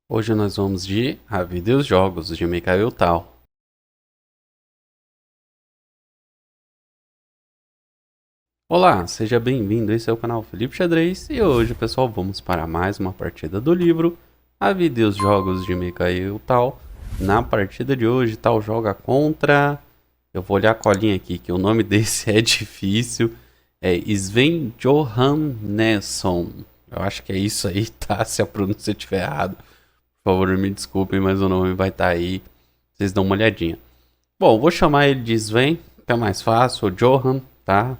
Hoje nós vamos de A Vida e os Jogos, de Mikhail Tal. Olá, seja bem-vindo, esse é o canal Felipe Xadrez e hoje, pessoal, vamos para mais uma partida do livro A Vida e os Jogos, de Mikhail Tal. Na partida de hoje, Tal joga contra... Eu vou olhar a colinha aqui, que o nome desse é difícil. É Sven Johannesson. Eu acho que é isso aí, tá? Se a pronúncia estiver errada, por favor, me desculpem, mas o nome vai estar aí. Vocês dão uma olhadinha. Bom, vou chamar ele de Sven, que é mais fácil, ou Johan, tá?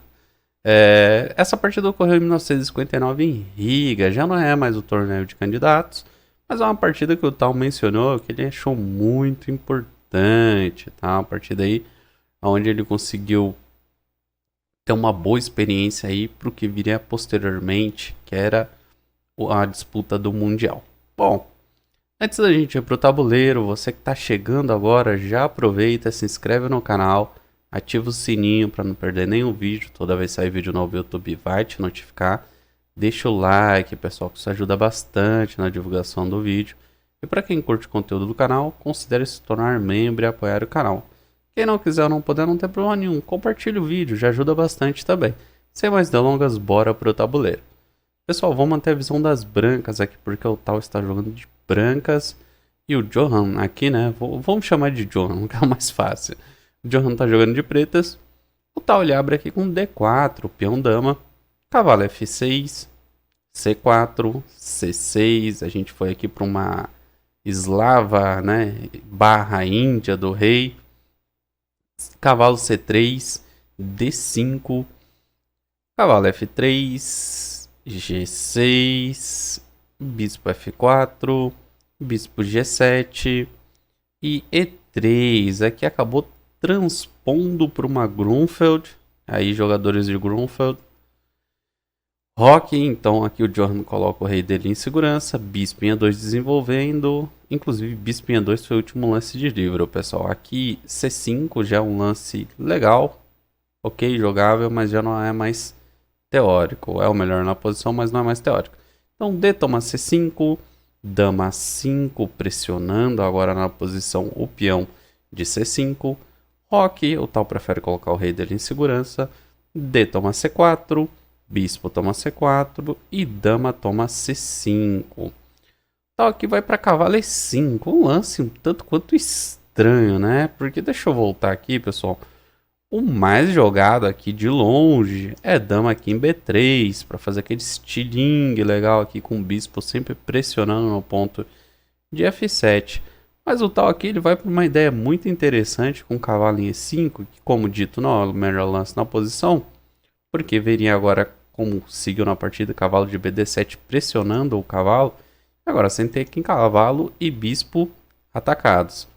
Essa partida ocorreu em 1959 em Riga, já não é mais o torneio de candidatos, mas é uma partida que o Tal mencionou que ele achou muito importante, tá? Uma partida aí onde ele conseguiu ter uma boa experiência aí para o que viria posteriormente, que era a disputa do Mundial. Bom, antes da gente ir pro tabuleiro, você que está chegando agora, já aproveita, se inscreve no canal, ativa o sininho para não perder nenhum vídeo. Toda vez que sair vídeo novo, o YouTube vai te notificar. Deixa o like, pessoal, que isso ajuda bastante na divulgação do vídeo. E para quem curte o conteúdo do canal, considere se tornar membro e apoiar o canal. Quem não quiser ou não puder, não tem problema nenhum. Compartilhe o vídeo, já ajuda bastante também. Sem mais delongas, bora pro tabuleiro. Pessoal, vou manter a visão das brancas aqui, porque o Tal está jogando de brancas. E o Johan aqui, né? Vamos chamar de Johan, que é o mais fácil. O Johan está jogando de pretas. O Tal ele abre aqui com D4, peão dama. Cavalo F6, C4, C6. A gente foi aqui para uma eslava, né? Barra Índia do rei. Cavalo C3, D5. Cavalo F3, G6, bispo F4, bispo G7 e E3. Aqui acabou transpondo para uma Grunfeld. Aí, jogadores de Grunfeld. Rock, então aqui o Johan coloca o rei dele em segurança. Bispo em E2 desenvolvendo. Inclusive, bispo em E2 foi o último lance de livro, pessoal. Aqui, C5 já é um lance legal. Ok, jogável, mas já não é mais teórico. É o melhor na posição, mas não é mais teórico. Então, D toma C5, dama 5, pressionando agora na posição o peão de C5. Roque, o Tal prefere colocar o rei dele em segurança. D toma C4, bispo toma C4 e dama toma C5. Tal aqui vai para cavalo E5, um lance um tanto quanto estranho, né? Porque deixa eu voltar aqui, pessoal. O mais jogado aqui de longe é dama aqui em B3, para fazer aquele estilingue legal aqui com o bispo sempre pressionando no ponto de F7. Mas o Tal aqui ele vai para uma ideia muito interessante com o cavalo em E5, que como dito não é o melhor lance na posição, porque veria agora como seguiu na partida cavalo de BD7 pressionando o cavalo, agora sem ter aqui cavalo e bispo atacados.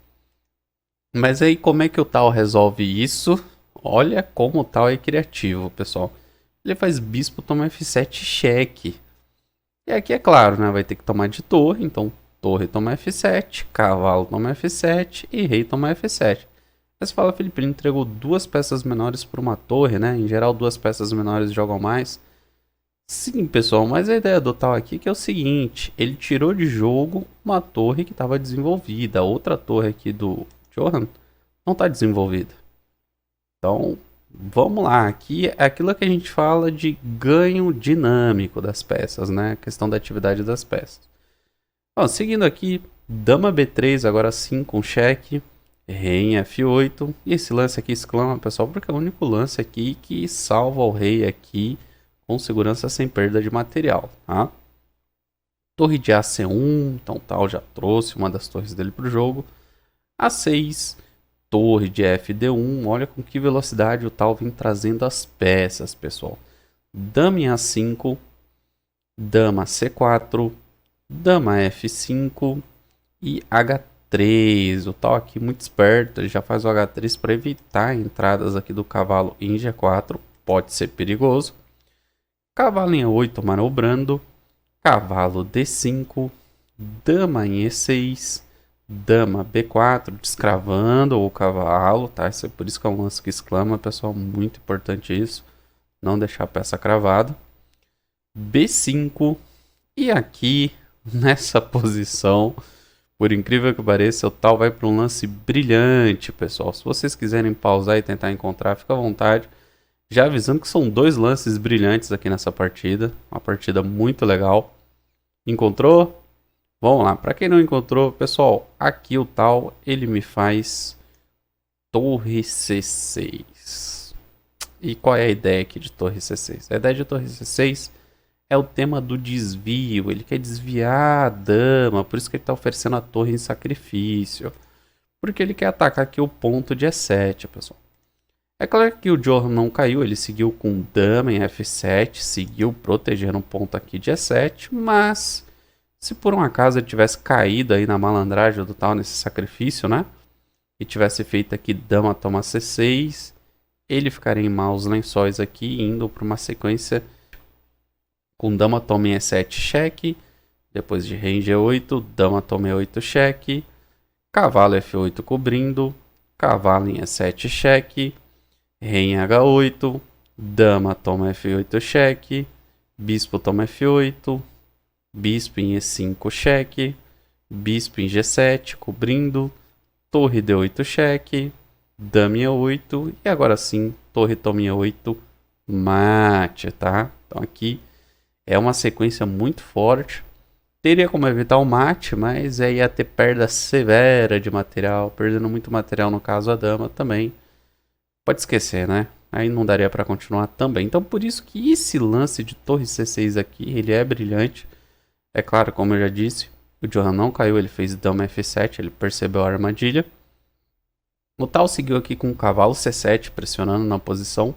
Mas aí como é que o Tal resolve isso? Olha como o Tal é criativo, pessoal. Ele faz bispo toma F7 cheque. E aqui é claro, né? Vai ter que tomar de torre. Então torre toma F7, cavalo toma F7 e rei toma F7. Mas fala, Felipe, ele entregou duas peças menores para uma torre, né? Em geral, duas peças menores jogam mais. Sim, pessoal, mas a ideia do Tal aqui que é o seguinte. Ele tirou de jogo uma torre que estava desenvolvida. A outra torre aqui do Johan não está desenvolvida. Então, vamos lá. Aqui é aquilo que a gente fala de ganho dinâmico das peças, né? A questão da atividade das peças. Bom, seguindo aqui, dama B3, agora sim com cheque. Rei em F8. E esse lance aqui exclama, pessoal, porque é o único lance aqui que salva o rei aqui com segurança sem perda de material, tá? Torre de AC1, então Tal já trouxe uma das torres dele para o jogo. A6, torre de FD1, olha com que velocidade o Tal vem trazendo as peças, pessoal. Dama em A5, dama C4, dama F5 e H3. O Tal aqui muito esperto, ele já faz o H3 para evitar entradas aqui do cavalo em G4, pode ser perigoso. Cavalo em E8 manobrando, cavalo D5, dama em E6, dama B4, descravando o cavalo, tá? Isso é por isso que é um lance que exclama, pessoal, muito importante isso. Não deixar a peça cravada. B5, e aqui, nessa posição, Por incrível que pareça, o tal vai para um lance brilhante, pessoal. Se vocês quiserem pausar e tentar encontrar, fica à vontade. Já avisando que são dois lances brilhantes aqui nessa partida. Uma partida muito legal. Encontrou? Vamos lá. Para quem não encontrou, pessoal, aqui o tal, ele me faz torre C6. E qual é a ideia aqui de torre C6? A ideia de torre C6 é o tema do desvio. Ele quer desviar a dama, por isso que ele está oferecendo a torre em sacrifício. Porque ele quer atacar aqui o ponto de E7, pessoal. É claro que o Johan não caiu, ele seguiu com dama em F7, seguiu protegendo um ponto aqui de E7, mas se por um acaso ele tivesse caído aí na malandragem do tal nesse sacrifício, né? E tivesse feito aqui dama toma C6, ele ficaria em maus lençóis aqui, indo para uma sequência com dama toma em E7 cheque, depois de rei em G8, dama toma E8 cheque, cavalo F8 cobrindo, cavalo em E7 cheque, rei em H8, dama toma F8 cheque, bispo toma F8, bispo em E5 cheque, bispo em G7 cobrindo, torre D8 cheque, dama em E8 e agora sim, torre toma em E8 mate, tá? Então aqui é uma sequência muito forte. Teria como evitar o mate, mas aí ia ter perda severa de material, perdendo muito material no caso a dama também. Pode esquecer, né? Aí não daria para continuar também. Então por isso que esse lance de torre C6 aqui, ele é brilhante. É claro, como eu já disse, o Johan não caiu, ele fez dama F7, ele percebeu a armadilha. O tal seguiu aqui com o cavalo C7, pressionando na posição.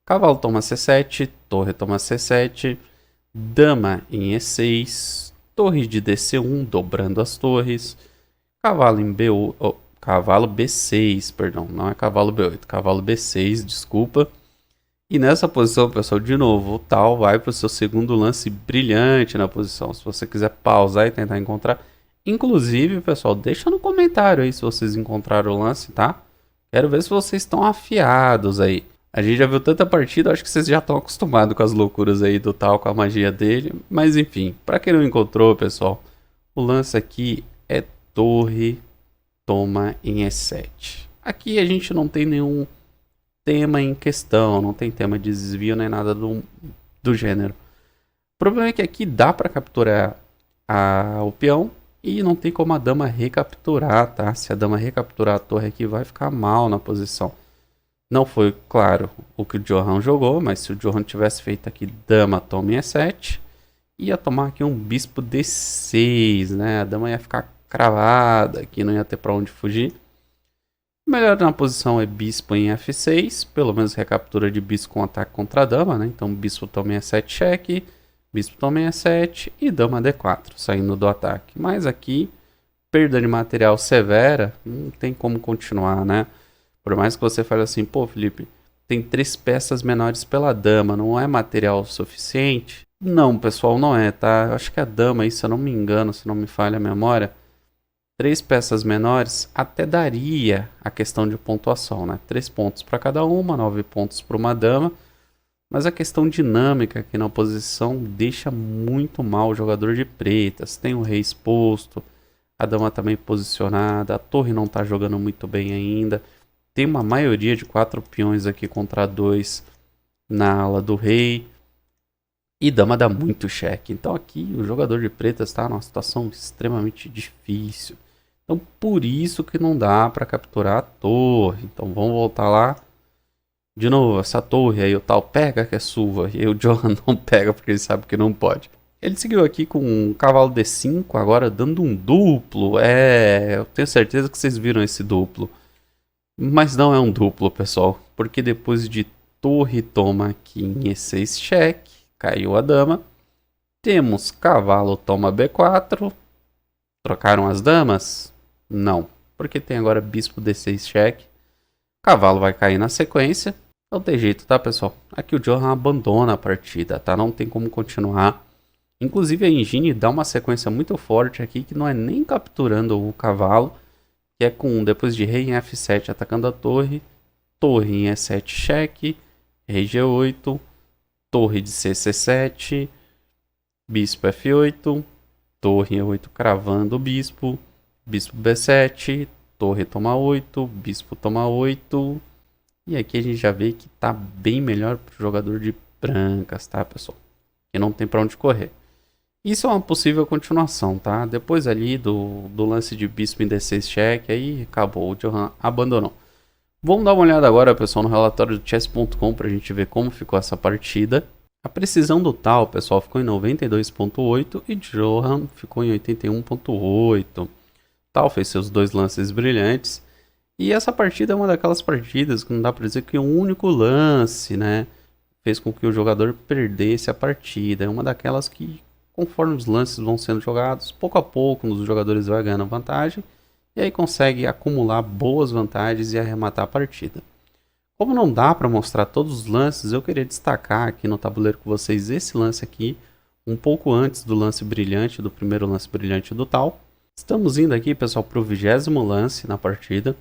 Cavalo toma C7, torre toma C7, dama em E6, torre de DC1, dobrando as torres, cavalo em B8, cavalo B6, perdão, não é cavalo B8, cavalo B6, desculpa. E nessa posição, pessoal, de novo, o tal vai para o seu segundo lance brilhante na posição. Se você quiser pausar e tentar encontrar, inclusive, pessoal, deixa no comentário aí se vocês encontraram o lance, tá? Quero ver se vocês estão afiados aí. A gente já viu tanta partida, acho que vocês já estão acostumados com as loucuras aí do tal, com a magia dele. Mas enfim, para quem não encontrou, pessoal, o lance aqui é torre toma em E7. Aqui a gente não tem nenhum tema em questão, não tem tema de desvio nem nada do gênero. O problema é que aqui dá para capturar o peão e não tem como a dama recapturar, tá? Se a dama recapturar a torre aqui, vai ficar mal na posição. Não foi, claro, o que o Johan jogou, mas se o Johan tivesse feito aqui dama toma em E7, ia tomar aqui um bispo D6, né? A dama ia ficar cravada aqui, não ia ter para onde fugir. Melhor na posição é bispo em F6, pelo menos recaptura de bispo com ataque contra a dama, né? Então bispo toma em E7 cheque, bispo toma em E7 e dama D4, saindo do ataque. Mas aqui, perda de material severa, não tem como continuar, né? Por mais que você fale assim, pô Felipe, tem 3 peças menores pela dama, não é material suficiente? Não, pessoal, não é, tá? Eu acho que a dama aí, se eu não me engano, se não me falha a memória, 3 peças menores até daria a questão de pontuação, né? 3 pontos para cada uma, 9 pontos para uma dama. Mas a questão dinâmica aqui na posição deixa muito mal o jogador de pretas. Tem o rei exposto, a dama também posicionada, a torre não está jogando muito bem ainda. Tem uma maioria de 4 peões aqui contra 2 na ala do rei. E dama dá muito cheque. Então aqui o jogador de pretas está numa situação extremamente difícil. Então por isso que não dá para capturar a torre. Então vamos voltar lá. De novo, essa torre aí o tal pega que é sua. E aí o Johan não pega porque ele sabe que não pode. Ele seguiu aqui com um cavalo D5 agora dando um duplo. Eu tenho certeza que vocês viram esse duplo. Mas não é um duplo, pessoal. Porque depois de torre toma aqui em E6 cheque. Caiu a dama. Temos cavalo toma B4. Trocaram as damas? Não, porque tem agora bispo D6 cheque. Cavalo vai cair na sequência. Não tem jeito, tá, pessoal? Aqui o Johan abandona a partida, tá? Não tem como continuar. Inclusive a engine dá uma sequência muito forte aqui, que não é nem capturando o cavalo, que é com depois de rei em F7 atacando a torre, torre em E7 cheque, rei G8, torre de CC7, bispo F8, torre em E8 cravando o bispo, bispo B7, torre toma 8, bispo toma 8. E aqui a gente já vê que tá bem melhor pro jogador de brancas, tá, pessoal? Que não tem para onde correr. Isso é uma possível continuação, tá? Depois ali do lance de bispo em D6 check, aí acabou, o Johan abandonou. Vamos dar uma olhada agora, pessoal, no relatório do chess.com pra gente ver como ficou essa partida. A precisão do Tal, pessoal, ficou em 92.8 e Johan ficou em 81.8. Tal fez seus dois lances brilhantes. E essa partida é uma daquelas partidas que não dá pra dizer que um único lance, né, fez com que o jogador perdesse a partida. É uma daquelas que, conforme os lances vão sendo jogados, pouco a pouco os jogadores vão ganhando vantagem e aí consegue acumular boas vantagens e arrematar a partida. Como não dá para mostrar todos os lances, eu queria destacar aqui no tabuleiro com vocês esse lance aqui, um pouco antes do lance brilhante, do primeiro lance brilhante do Tal. Estamos indo aqui, pessoal, para o 20º lance na partida.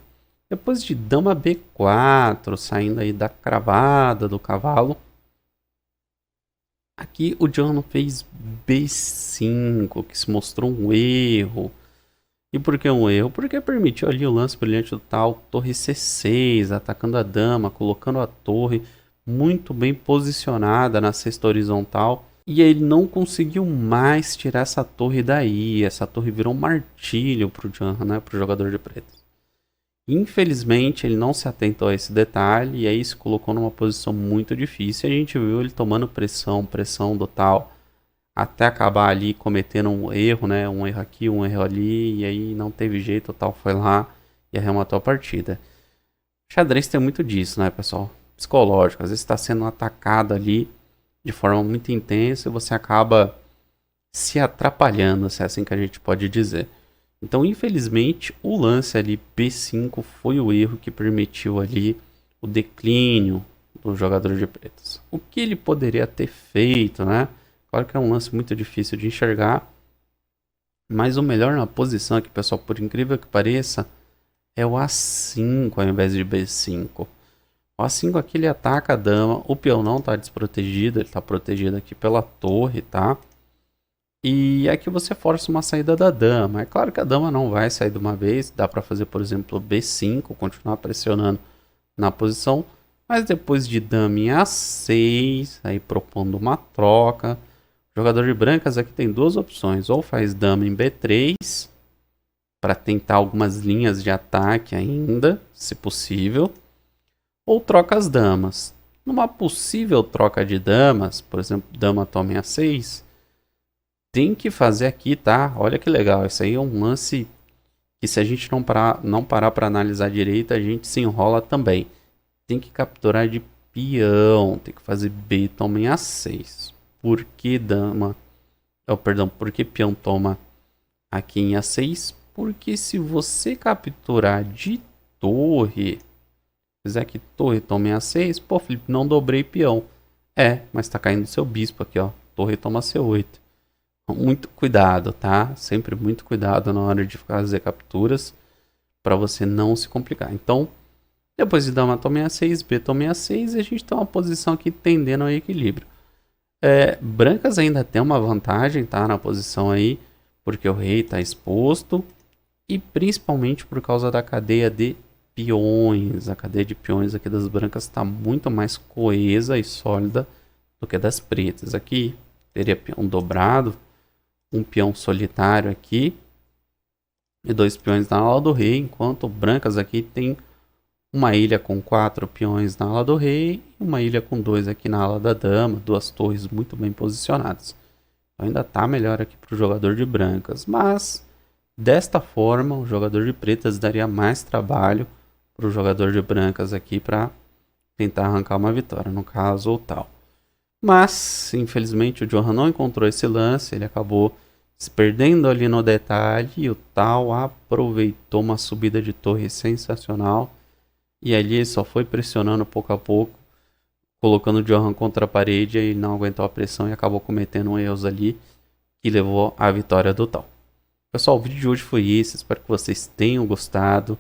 Depois de dama B4, saindo aí da cravada do cavalo. Aqui o Johan fez B5, que se mostrou um erro. E por que um erro? Porque permitiu ali o lance brilhante do Tal, torre C6, atacando a dama, colocando a torre muito bem posicionada na cesta horizontal. E ele não conseguiu mais tirar essa torre daí. Essa torre virou um martírio para o Johan, né, para o jogador de preto. Infelizmente ele não se atentou a esse detalhe e aí se colocou numa posição muito difícil. A gente viu ele tomando pressão do Tal, até acabar ali cometendo um erro, né? Um erro aqui, um erro ali, e aí não teve jeito, o Tal foi lá e arrematou a partida. O xadrez tem muito disso, né, pessoal? Psicológico, às vezes está sendo atacado ali de forma muito intensa e você acaba se atrapalhando, se é assim que a gente pode dizer. Então, infelizmente, o lance ali B5 foi o erro que permitiu ali o declínio do jogador de pretas. O que ele poderia ter feito, né? Claro que é um lance muito difícil de enxergar, mas o melhor na posição aqui, pessoal, por incrível que pareça, é o A5 ao invés de B5. O A5 aqui ele ataca a dama, o peão não está desprotegido, ele está protegido aqui pela torre, tá? E aqui você força uma saída da dama. É claro que a dama não vai sair de uma vez. Dá para fazer, por exemplo, B5, continuar pressionando na posição. Mas depois de dama em A6, aí propondo uma troca. O jogador de brancas aqui tem duas opções. Ou faz dama em B3, para tentar algumas linhas de ataque ainda, se possível. Ou troca as damas. Numa possível troca de damas, por exemplo, dama toma em A6... tem que fazer aqui, tá? Olha que legal. Isso aí é um lance que se a gente não parar para analisar direito, a gente se enrola também. Tem que capturar de peão. Tem que fazer B toma em A6. Por que dama... por que peão toma aqui em A6? Porque se você capturar de torre... fizer que torre toma em A6... Pô, Felipe, não dobrei peão. É, mas tá caindo seu bispo aqui, ó. Torre toma C8. Muito cuidado, tá? Sempre muito cuidado na hora de fazer capturas para você não se complicar. Então, depois de dama toma em A6, B toma em A6, a gente tem uma posição aqui tendendo ao equilíbrio. Brancas ainda tem uma vantagem, tá? Na posição aí, porque o rei está exposto e principalmente por causa da cadeia de peões. A cadeia de peões aqui das brancas está muito mais coesa e sólida do que das pretas. Aqui teria peão dobrado, um peão solitário aqui e dois peões na ala do rei, enquanto brancas aqui tem uma ilha com 4 peões na ala do rei e uma ilha com 2 aqui na ala da dama, duas torres muito bem posicionadas. Então ainda está melhor aqui para o jogador de brancas, mas desta forma o jogador de pretas daria mais trabalho para o jogador de brancas aqui para tentar arrancar uma vitória, no caso ou tal. Mas, infelizmente, o Johan não encontrou esse lance, ele acabou se perdendo ali no detalhe e o Tal aproveitou uma subida de torre sensacional e ali ele só foi pressionando pouco a pouco, colocando o Johan contra a parede e ele não aguentou a pressão e acabou cometendo erros ali que levou à vitória do Tal. Pessoal, o vídeo de hoje foi esse, espero que vocês tenham gostado.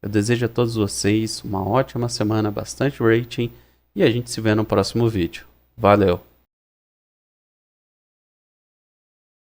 Eu desejo a todos vocês uma ótima semana, bastante rating e a gente se vê no próximo vídeo. Valeu!